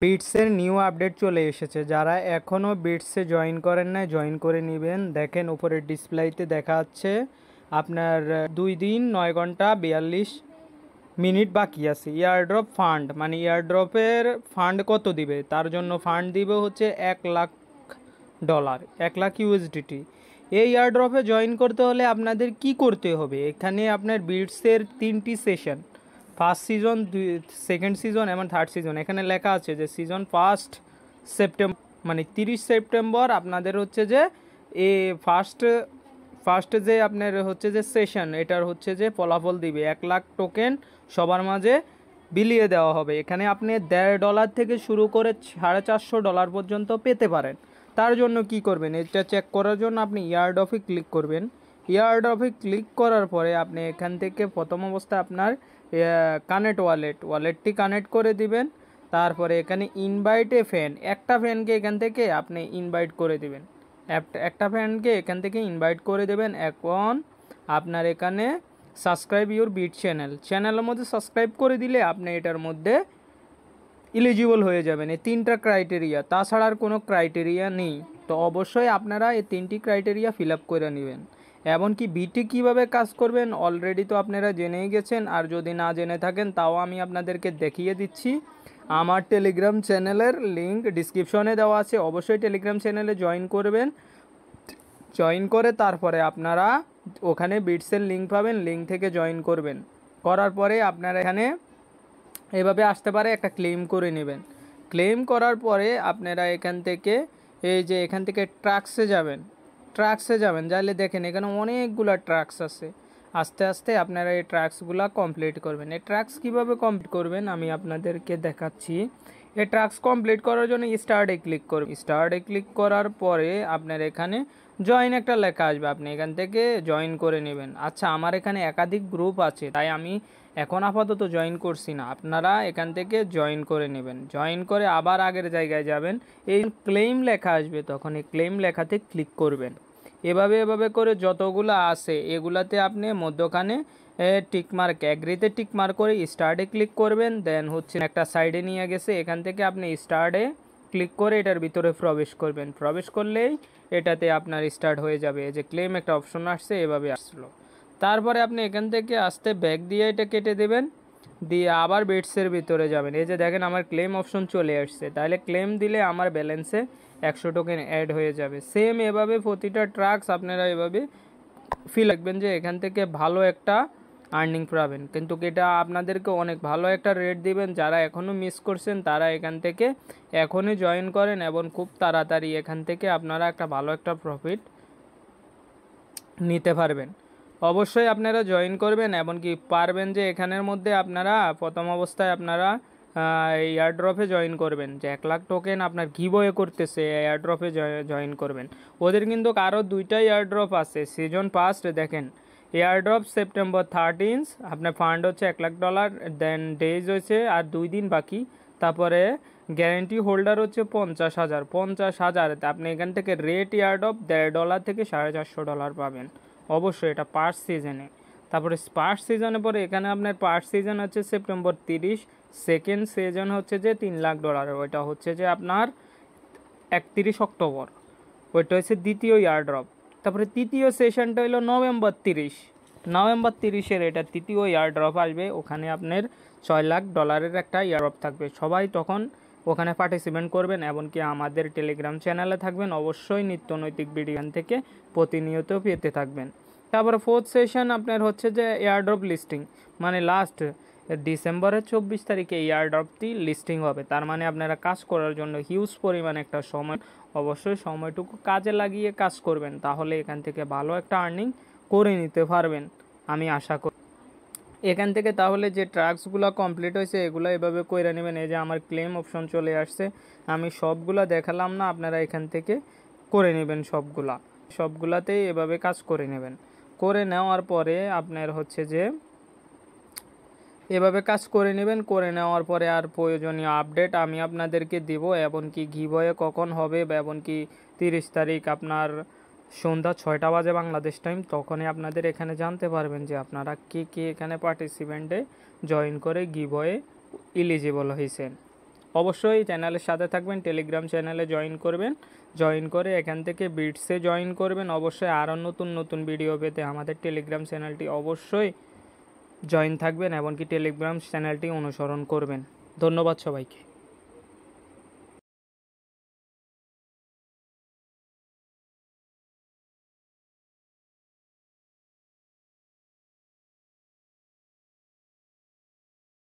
বিটসের new update চলে এসেছে। যারা এখনও বিটসে জয়েন করেন নাই জয়েন করে নেবেন। দেখেন উপরের ডিসপ্লেতে দেখা যাচ্ছে আপনার 2 দিন 9 ঘন্টা 42 মিনিট বাকি আছে। ইয়ারড্রপ ফান্ড মানে ইয়ারড্রপের ফান্ড কত দিবে, তার জন্য ফান্ড দিবে হচ্ছে $1,00,000, 1,00,000 ইউএসডিটি। এই ইয়ারড্রপে জয়েন করতে হলে আপনাদের কি করতে হবে, এখানে আপনার বিটসের 3টি session, first season, second season এবং থার্ড সিজন। এখানে লেখা আছে যে সিজন সেপ্টেম্বর মানে 30 সেপ্টেম্বর আপনাদের হচ্ছে যে এ ফার্স্ট যে আপনার হচ্ছে যে সেশন, এটার হচ্ছে যে ফলাফল দিবে 1,00,000 টোকেন সবার মাঝে বিলিয়ে দেওয়া হবে। এখানে আপনি $1.50 থেকে শুরু করে $450 পর্যন্ত পেতে পারেন। তার জন্য কি করবেন, এটা চেক করার জন্য আপনি ইয়ারড্রপে ক্লিক করবেন। ইয়ারড্রপে ক্লিক করার পরে আপনি এখান থেকে প্রথম অবস্থায় আপনার কানেক্ট ওয়ালেটটি কানেক্ট করে দিবেন। তারপরে এখানে ইনভাইট এ ফ্যান, একটা ফ্যানকে এখান থেকে আপনি ইনভাইট করে দিবেন, একটা ফ্যানকে এখান থেকে ইনভাইট করে দেবেন। এখন আপনার এখানে সাবস্ক্রাইব ইউর বিট চ্যানেলের মধ্যে সাবস্ক্রাইব করে দিলে আপনি এটার মধ্যে এলিজিবল হয়ে যাবেন। এই 3টা ক্রাইটেরিয়া, তাছাড়া আর কোনো ক্রাইটেরিয়া নেই। তো অবশ্যই আপনারা এই 3টি ক্রাইটেরিয়া ফিল আপ করে নেবেন। এমনকি বিটি কীভাবে কাজ করবেন অলরেডি তো আপনারা জেনেই গেছেন, আর যদি না জেনে থাকেন তাও আমি আপনাদেরকে দেখিয়ে দিচ্ছি। আমার টেলিগ্রাম চ্যানেলের লিঙ্ক ডিসক্রিপশনে দেওয়া আছে, অবশ্যই টেলিগ্রাম চ্যানেলে জয়েন করবেন। জয়েন করে তারপরে আপনারা ওখানে বিটসের লিঙ্ক পাবেন, লিঙ্ক থেকে জয়েন করবেন। করার পরে আপনারা এখানে এভাবে আসতে পারে, একটা ক্লেম করে নেবেন। ক্লেম করার পরে আপনারা এখান থেকে এই যে এখান থেকে ট্রাক্সে যাবেন, যাইলে দেখেন এখানে অনেকগুলো ট্রাক্স আছে। আস্তে আস্তে আপনারা এই ট্রাক্সগুলো কমপ্লিট করবেন। এই ট্রাক্স কীভাবে কমপ্লিট করবেন আমি আপনাদেরকে দেখাচ্ছি। এই ট্রাক্স কমপ্লিট করার জন্য স্টার্টে ক্লিক করবেন। স্টার্টে ক্লিক করার পরে আপনার এখানে জয়েন একটা লেখা আসবে, আপনি এখান থেকে জয়েন করে নেবেন। আচ্ছা, আমার এখানে একাধিক গ্রুপ আছে তাই আমি এখন আপাতত জয়েন করছি না, আপনারা এখান থেকে জয়েন করে নেবেন। জয়েন করে আবার আগের জায়গায় যাবেন, এই ক্লেম লেখা আসবে, তখন এই ক্লেম লেখাতে ক্লিক করবেন। এভাবে করে যতগুলো আছে এগুলাতে আপনি মধ্যখানে টিকমার্ক, অ্যাগ্রিতে টিকমার্ক করে স্টার্টে ক্লিক করবেন। দেন হচ্ছে একটা সাইডে নিয়ে গেছে, এখান থেকে আপনি স্টার্টে ক্লিক করে এটার ভিতরে প্রবেশ করবেন। প্রবেশ করলেই এটাতে আপনার স্টার্ট হয়ে যাবে। এই যে ক্লেম একটা অপশন আসছে, এভাবে আসলো। তারপরে আপনি এখান থেকে আসতে ব্যাক দিয়ে এটা কেটে দেবেন, দিয়ে আবার বিটসের ভিতরে যাবেন। এই যে দেখেন আমার ক্লেম অপশন চলে আসছে, তাহলে ক্লেম দিলে আমার ব্যালেন্সে 100 টোকেন অ্যাড হয়ে যাবে। সেম এভাবে প্রতিটা ট্রাক্স আপনারা এভাবে ফিল রাখবেন যে এখান থেকে ভালো একটা আর্নিং পাবেন। কিন্তু এটা আপনাদেরকে অনেক ভালো একটা রেট দিবেন। যারা এখনও মিস করছেন তারা এখান থেকে এখনই জয়েন করেন এবং খুব তাড়াতাড়ি এখান থেকে আপনারা একটা ভালো একটা প্রফিট নিতে পারবেন। অবশ্যই আপনারা জয়েন করবেন, এমনকি পারবেন যে এখানের মধ্যে আপনারা প্রথম অবস্থায় আপনারা এয়ারড্রপে জয়েন করবেন, যে 1,00,000 টোকেন আপনার গিভওয়ে করতেছে, এয়ারড্রপে জয়েন করবেন। ওদের কিন্তু আরও 2টা এয়ারড্রপ আছে সিজন ফার্স্ট। দেখেন এয়ারড্রপ সেপ্টেম্বর 13, আপনার ফান্ড হচ্ছে $1,00,000, দেন ডেজ হয়েছে আর 2 দিন বাকি। তারপরে গ্যারেন্টি হোল্ডার হচ্ছে 50,000। আপনি এখান থেকে রেট এয়ারড্রপ $1.50 থেকে $450 পাবেন। অবশ্যই এটা ফার্স্ট সিজনে। তারপরে ফার্স্ট সিজনের পরে এখানে আপনার ফার্স্ট সিজন হচ্ছে সেপ্টেম্বর 30, সেকেন্ড সিজন হচ্ছে যে $3,00,000, ওইটা হচ্ছে যে আপনার 31 অক্টোবর, ওইটা হচ্ছে দ্বিতীয় ইয়ারড্রপ। তারপরে তৃতীয় সেশনটা হলো নভেম্বর 30-এর এটা তৃতীয় ইয়ারড্রপ আসবে। ওখানে আপনার $6,00,000 একটা ইয়ারড্রপ থাকবে। সবাই তখন ওখানে পার্টিসিপেন্ট করবেন, এমনকি আমাদের টেলিগ্রাম চ্যানেলে থাকবেন। অবশ্যই নিত্য নৈতিক ভিডিও থেকে প্রতিনিয়ত পেতে থাকবেন। তারপরে ফোর্থ সেশন আপনার হচ্ছে যে এয়ারড্রপ লিস্টিং, মানে লাস্ট ডিসেম্বরের 24 তারিখে এয়ারড্রপটি লিস্টিং হবে। তার মানে আপনারা কাজ করার জন্য হিউজ পরিমাণ একটা সময়, অবশ্যই সময়টুকু কাজে লাগিয়ে কাজ করবেন, তাহলে এখান থেকে ভালো একটা আর্নিং করে নিতে পারবেন আমি আশা করি। এখান থেকে তাহলে যে ট্রাক্সগুলো কমপ্লিট হয়েছে এগুলো এভাবে করে নেবেন। এই যে আমার ক্লেম অপশন চলে আসছে, আমি সবগুলা দেখালাম না, আপনারা এখান থেকে করে নেবেন সবগুলাতেই এভাবে কাজ করে নেবেন। করে নেওয়ার পরে আপনার হচ্ছে যে এভাবে কাজ করে নেবেন। করে নেওয়ার পরে আর প্রয়োজনীয় আপডেট আমি আপনাদেরকে দেব, এমনকি গিভওয়ে কখন হবে, এমনকি 30 তারিখ আপনার সন্ধ্যা 6টা বাজে বাংলাদেশ টাইম, তখনই আপনাদের এখানে জানতে পারবেন যে আপনারা কে এখানে পার্টিসিপেন্টে জয়েন করে গিভওয়ে এলিজিবল হয়েছেন। অবশ্যই চ্যানেলের সাথে থাকবেন, টেলিগ্রাম চ্যানেলে জয়েন করবেন, জয়েন করে এখান থেকে বিটসে জয়েন করবেন। অবশ্যই আরও নতুন নতুন ভিডিও পেতে আমাদের টেলিগ্রাম চ্যানেলটি অবশ্যই জয়েন থাকবেন, এমনকি টেলিগ্রাম চ্যানেলটি অনুসরণ করবেন। ধন্যবাদ সবাইকে।